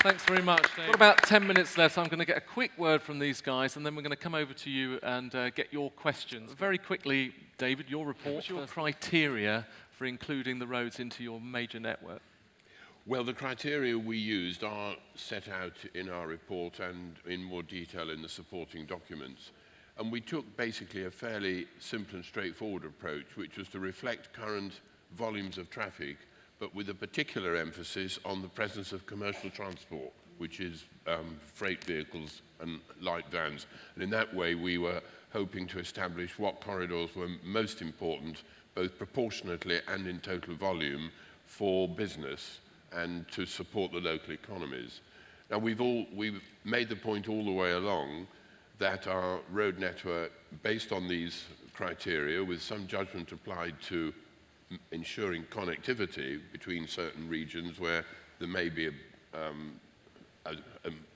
Thanks very much, Dave. We've got about 10 minutes left, so I'm going to get a quick word from these guys, and then we're going to come over to you and get your questions. Very quickly, David, your report, what's your criteria for including the roads into your major network? Well, the criteria we used are set out in our report and in more detail in the supporting documents. And we took basically a fairly simple and straightforward approach, which was to reflect current volumes of traffic, but with a particular emphasis on the presence of commercial transport, which is freight vehicles and light vans. And in that way, we were hoping to establish what corridors were most important, both proportionately and in total volume, for business and to support the local economies. Now, we've made the point all the way along that our road network, based on these criteria, with some judgment applied to ensuring connectivity between certain regions where there may be a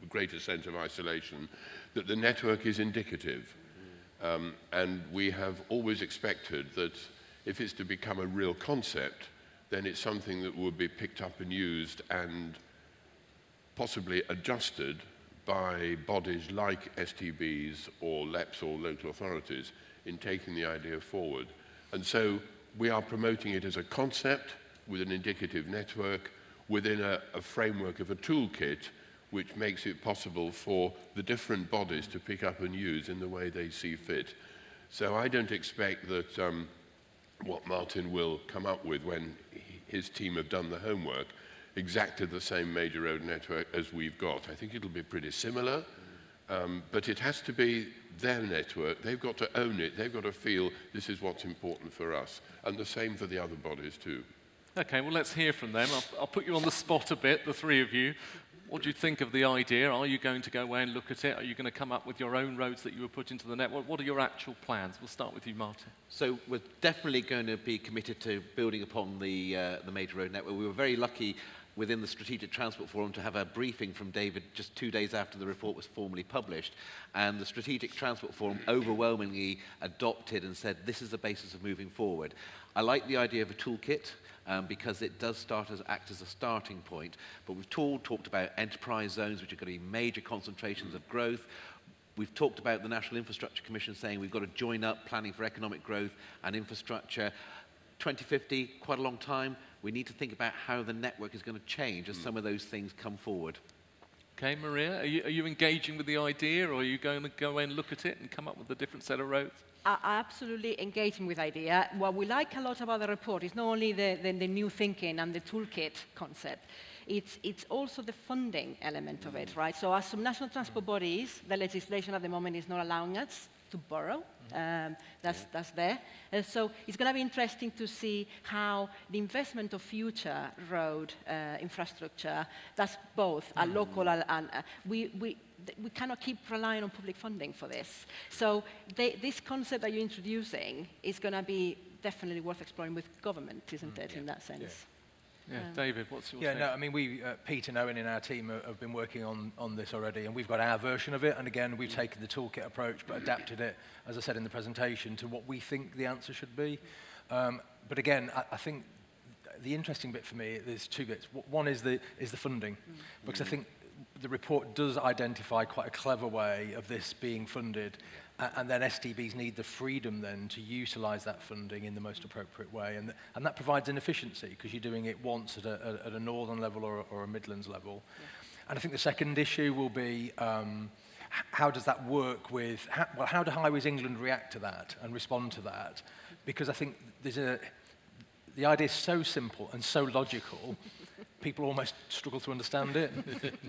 greater sense of isolation, that the network is indicative. And we have always expected that if it's to become a real concept, then it's something that would be picked up and used and possibly adjusted by bodies like STBs or LEPs or local authorities in taking the idea forward. And so we are promoting it as a concept with an indicative network within a framework of a toolkit which makes it possible for the different bodies to pick up and use in the way they see fit. So I don't expect that what Martin will come up with when his team have done the homework exactly the same major road network as we've got. I think it'll be pretty similar, but it has to be their network. They've got to own it. They've got to feel this is what's important for us. And the same for the other bodies too. Okay, well, let's hear from them. I'll put you on the spot a bit, the three of you. What do you think of the idea? Are you going to go away and look at it? Are you going to come up with your own roads that you will put into the network? What are your actual plans? We'll start with you, Martin. So we're definitely going to be committed to building upon the major road network. We were very lucky within the Strategic Transport Forum to have a briefing from David just 2 days after the report was formally published. And the Strategic Transport Forum overwhelmingly adopted and said, this is the basis of moving forward. I like the idea of a toolkit because it does act as a starting point. But we've talked about enterprise zones, which are going to be major concentrations of growth. We've talked about the National Infrastructure Commission saying we've got to join up planning for economic growth and infrastructure. 2050, quite a long time. We need to think about how the network is going to change as some of those things come forward. Okay, Maria, are you engaging with the idea, or are you going to go away and look at it and come up with a different set of roads? Absolutely engaging with idea. What we like a lot about the report is not only the new thinking and the toolkit concept, it's also the funding element of it, right? So as some national transport bodies, the legislation at the moment is not allowing us to borrow. That's there. So it's going to be interesting to see how the investment of future road infrastructure, that's both a local and we cannot keep relying on public funding for this. So this concept that you're introducing is going to be definitely worth exploring with government, isn't it, in that sense? Yeah. Yeah, David, what's your take? No, I mean, Pete and Owen in our team have been working on this already, and we've got our version of it, and again, we've taken the toolkit approach, but adapted it, as I said in the presentation, to what we think the answer should be. But again, I think the interesting bit for me, there's two bits. One is the funding, because I think the report does identify quite a clever way of this being funded, and then STBs need the freedom then to utilise that funding in the most appropriate way, and that provides an efficiency because you're doing it once at a northern level or a Midlands level. Yeah. And I think the second issue will be how does that work with, how do Highways England react to that and respond to that? Because I think the idea is so simple and so logical, people almost struggle to understand it.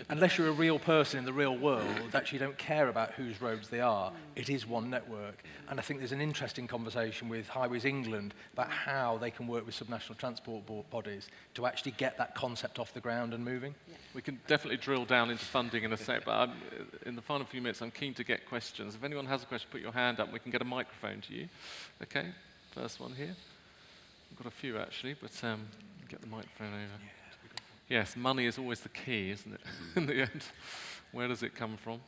Unless you're a real person in the real world, that you don't care about whose roads they are. It is one network. And I think there's an interesting conversation with Highways England about how they can work with subnational transport bodies to actually get that concept off the ground and moving. Yeah. We can definitely drill down into funding in a sec, but in the final few minutes, I'm keen to get questions. If anyone has a question, put your hand up and we can get a microphone to you. Okay, first one here. We've got a few actually, but get the microphone over. Yeah. Yes, money is always the key, isn't it, in the end? Where does it come from?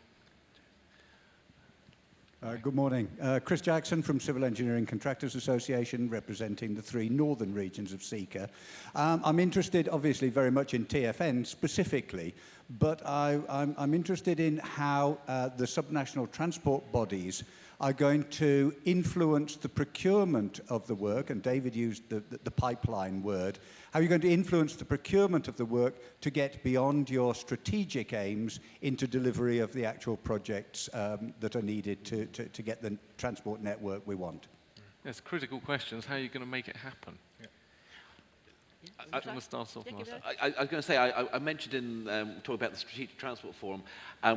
Good morning. Chris Jackson from Civil Engineering Contractors Association, representing the 3 northern regions of SECA. I'm interested, obviously, very much in TFN specifically, but I'm interested in how the subnational transport bodies are going to influence the procurement of the work, and David used the pipeline word. How are you going to influence the procurement of the work to get beyond your strategic aims into delivery of the actual projects that are needed to get the transport network we want? Yes, critical questions. How are you going to make it happen? I'm going to start off. I was going to say, I mentioned in talking about the Strategic Transport Forum,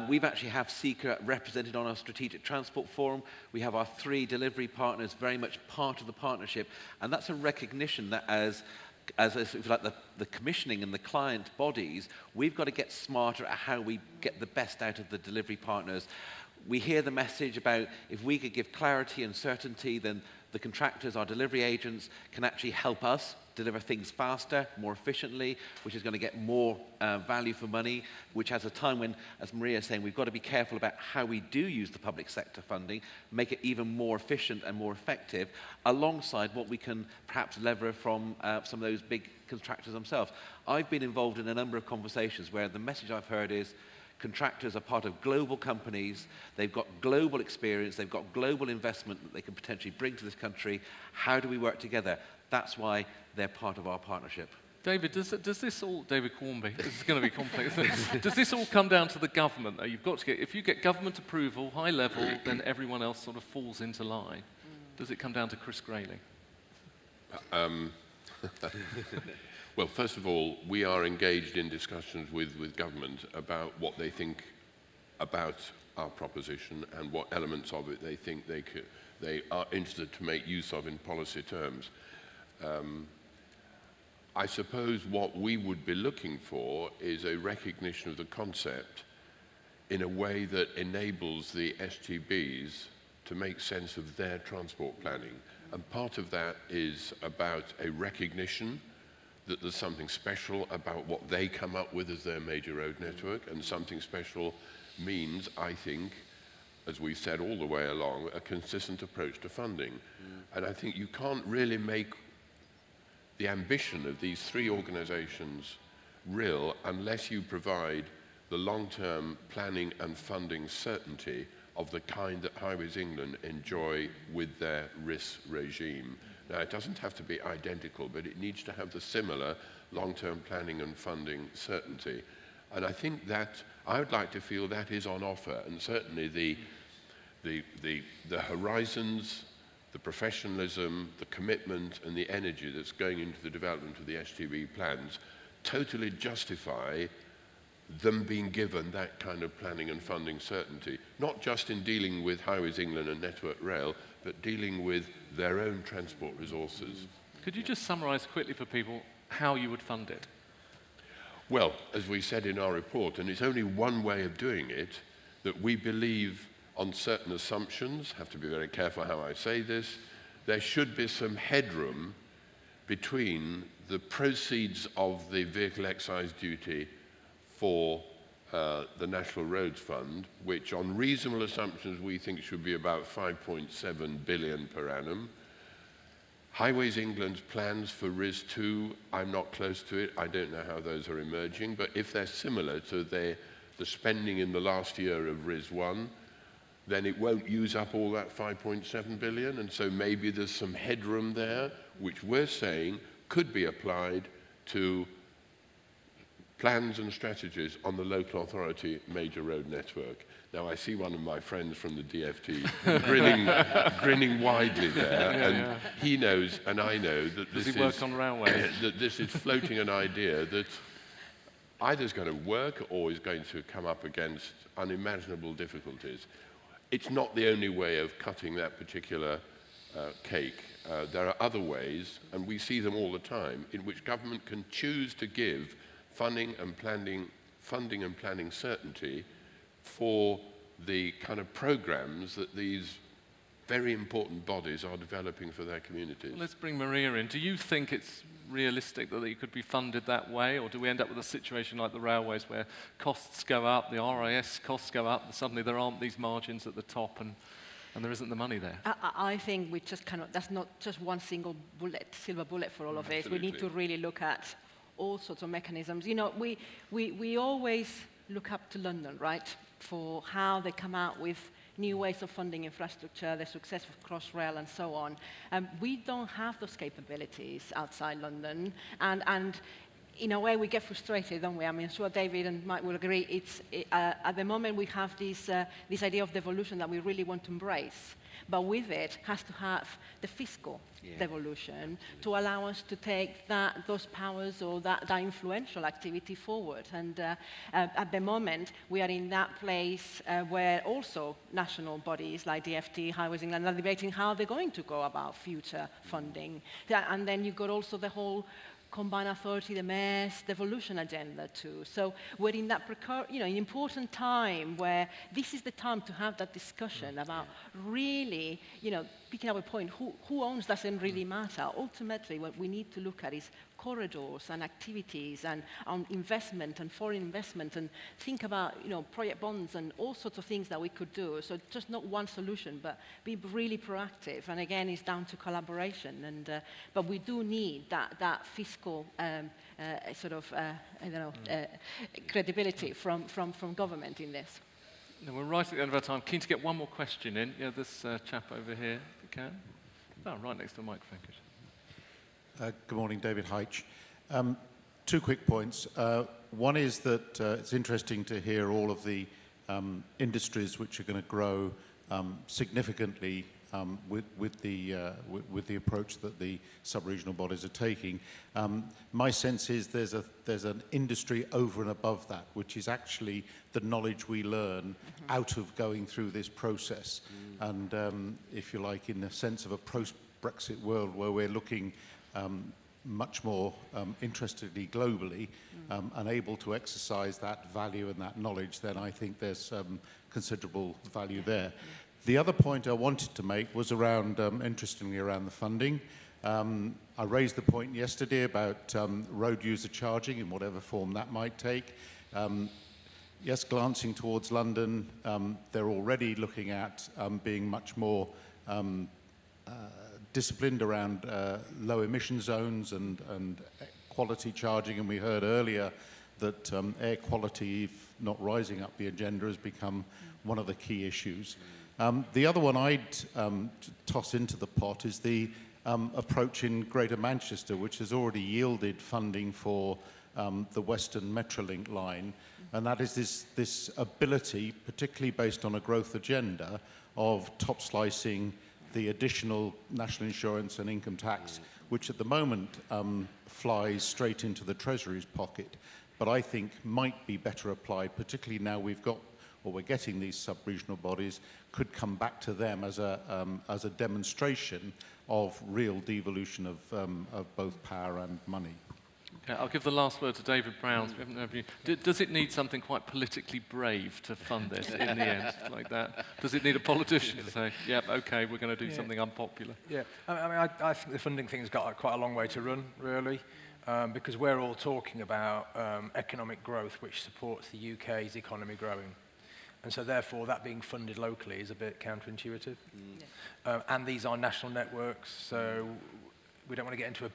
we've actually have SECA represented on our Strategic Transport Forum. We have our 3 delivery partners very much part of the partnership, and that's a recognition that as if you like, the commissioning and the client bodies, we've got to get smarter at how we get the best out of the delivery partners. We hear the message about if we could give clarity and certainty, then the contractors, our delivery agents, can actually help us deliver things faster, more efficiently, which is going to get more value for money, which has a time when, as Maria is saying, we've got to be careful about how we do use the public sector funding, make it even more efficient and more effective, alongside what we can perhaps lever from some of those big contractors themselves. I've been involved in a number of conversations where the message I've heard is contractors are part of global companies, they've got global experience, they've got global investment that they can potentially bring to this country. How do we work together? That's why they're part of our partnership. David, does this all, David Cornby, this is going to be complex. Does this all come down to the government, though? You've got to get, if you get government approval, high level, then everyone else sort of falls into line. Does it come down to Chris Grayling? Well, first of all, we are engaged in discussions with government about what they think about our proposition and what elements of it they think they are interested to make use of in policy terms. I suppose what we would be looking for is a recognition of the concept in a way that enables the STBs to make sense of their transport planning. And part of that is about a recognition that there's something special about what they come up with as their major road network, and something special means, I think, as we've said all the way along, a consistent approach to funding. And I think you can't really make the ambition of these 3 organizations real unless you provide the long-term planning and funding certainty of the kind that Highways England enjoy with their RIS regime. Now, it doesn't have to be identical, but it needs to have the similar long-term planning and funding certainty. And I think that, I would like to feel that is on offer, and certainly the horizons, the professionalism, the commitment and the energy that's going into the development of the STB plans totally justify them being given that kind of planning and funding certainty, not just in dealing with Highways England and Network Rail, but dealing with their own transport resources. Could you just summarise quickly for people how you would fund it? Well, as we said in our report, and it's only one way of doing it, that we believe on certain assumptions, have to be very careful how I say this, there should be some headroom between the proceeds of the vehicle excise duty for the National Roads Fund, which on reasonable assumptions we think should be about 5.7 billion per annum. Highways England's plans for RIS2, I'm not close to it, I don't know how those are emerging, but if they're similar to the spending in the last year of RIS1, then it won't use up all that 5.7 billion, and so maybe there's some headroom there, which we're saying could be applied to plans and strategies on the local authority major road network. Now, I see one of my friends from the DFT grinning widely there, he knows, and I know, that this Does he work on railways? that this is floating an idea that either is going to work or is going to come up against unimaginable difficulties. It's not the only way of cutting that particular cake. There are other ways, and we see them all the time, in which government can choose to give funding and planning certainty for the kind of programs that these very important bodies are developing for their communities. Well, let's bring Maria in. Do you think it's realistic that it could be funded that way, or do we end up with a situation like the railways where costs go up, the RIS costs go up, and suddenly there aren't these margins at the top? And and there isn't the money there. I think we just cannot, that's not just one single bullet, silver bullet for all of this. Absolutely. We need to really look at all sorts of mechanisms. You know, we always look up to London, right, for how they come out with new ways of funding infrastructure, the success of Crossrail and so on. We don't have those capabilities outside London, and in a way we get frustrated, don't we? I mean, I'm sure David and Mike will agree. At the moment we have this idea of devolution that we really want to embrace, but with it has to have the fiscal devolution to allow us to take those powers or that influential activity forward. And at the moment, we are in that place where also national bodies like DFT, Highways England are debating how they're going to go about future funding. And then you've got also the whole combined authority, the mayor's devolution agenda too. So we're in that an important time where this is the time to have that discussion about really, picking up a point, who owns doesn't really matter. Ultimately, what we need to look at is corridors and activities and investment and foreign investment, and think about project bonds and all sorts of things that we could do. So just not one solution, but be really proactive. And again, it's down to collaboration. And but we do need that fiscal credibility from government in this. Now we're right at the end of our time. Keen to get one more question in. Yeah, this chap over here, if you can. Oh, right next to the microphone. Good morning, David Heitch. Two quick points. One is that it's interesting to hear all of the industries which are going to grow significantly with the approach that the sub-regional bodies are taking. My sense is there's an industry over and above that, which is actually the knowledge we learn out of going through this process. And if you like, in the sense of a post-Brexit world where we're looking much more interestedly globally and able to exercise that value and that knowledge, then I think there's considerable value there. The other point I wanted to make was around, interestingly, around the funding. I raised the point yesterday about road user charging in whatever form that might take. Yes, glancing towards London, they're already looking at being much more disciplined around low emission zones and quality charging, and we heard earlier that air quality, if not rising up the agenda, has become one of the key issues. The other one I'd toss into the pot is the approach in Greater Manchester, which has already yielded funding for the Western Metrolink line, and that is this ability, particularly based on a growth agenda, of top slicing the additional national insurance and income tax, which at the moment flies straight into the Treasury's pocket, but I think might be better applied, particularly now we're getting these sub-regional bodies, could come back to them as a demonstration of real devolution of both power and money. Okay, I'll give the last word to David Brown. We haven't heard from you. Does it need something quite politically brave to fund this in the end, like that? Does it need a politician to say, yep, okay, we're going to do something unpopular? Yeah, I think the funding thing's got quite a long way to run, really, because we're all talking about economic growth which supports the UK's economy growing. And so therefore that being funded locally is a bit counterintuitive. And these are national networks, so we don't want to get into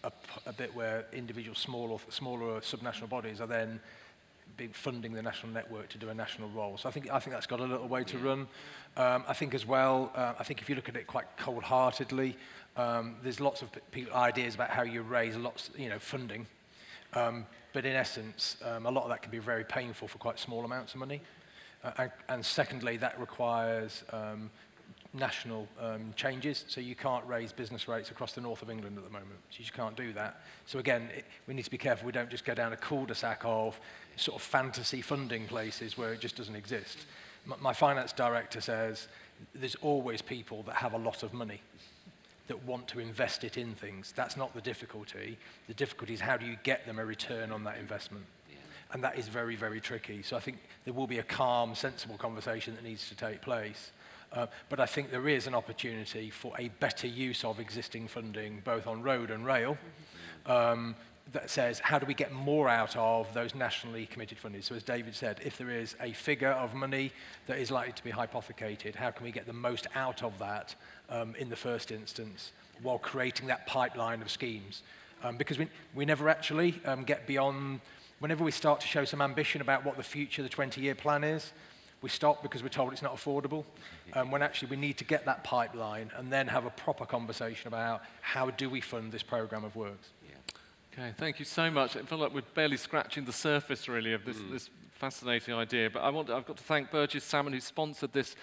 a bit where individual smaller subnational bodies are then funding the national network to do a national role. So I think that's got a little way to run. I think as well, I think if you look at it quite cold-heartedly, there's lots of ideas about how you raise funding. But in essence, a lot of that can be very painful for quite small amounts of money. And secondly, that requires national changes, so you can't raise business rates across the north of England at the moment. So you just can't do that. So again, we need to be careful we don't just go down a cul-de-sac of sort of fantasy funding places where it just doesn't exist. My finance director says there's always people that have a lot of money that want to invest it in things. That's not the difficulty. The difficulty is how do you get them a return on that investment? And that is very, very tricky. So I think there will be a calm, sensible conversation that needs to take place. But I think there is an opportunity for a better use of existing funding, both on road and rail, that says, how do we get more out of those nationally committed funding? So as David said, if there is a figure of money that is likely to be hypothecated, how can we get the most out of that in the first instance while creating that pipeline of schemes? Because we never actually get beyond, whenever we start to show some ambition about what the future, the 20-year plan is, we stop because we're told it's not affordable, when actually we need to get that pipeline and then have a proper conversation about how do we fund this programme of works. Okay, thank you so much. I feel like we're barely scratching the surface, really, of this fascinating idea. But I've got to thank Burgess Salmon, who sponsored this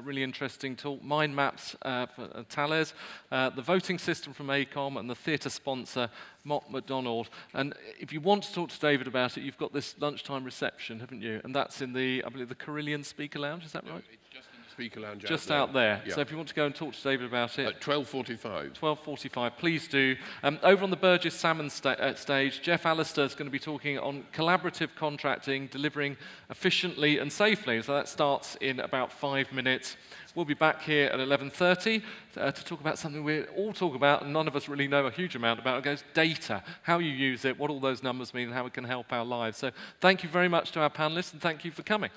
really interesting talk, Mind Maps for Thales, the voting system from ACOM, and the theatre sponsor, Mott MacDonald. And if you want to talk to David about it, you've got this lunchtime reception, haven't you? And that's in the, I believe, the Carillion Speaker Lounge, is that right? It's just in the speaker lounge just out there. Yeah. So if you want to go and talk to David about it. At 12:45. 12:45, please do. Over on the Burgess Salmon stage, Jeff Alistair is going to be talking on collaborative contracting, delivering efficiently and safely. So that starts in about 5 minutes. We'll be back here at 11:30 to talk about something we all talk about and none of us really know a huge amount about. It goes data, how you use it, what all those numbers mean, and how it can help our lives. So thank you very much to our panelists and thank you for coming.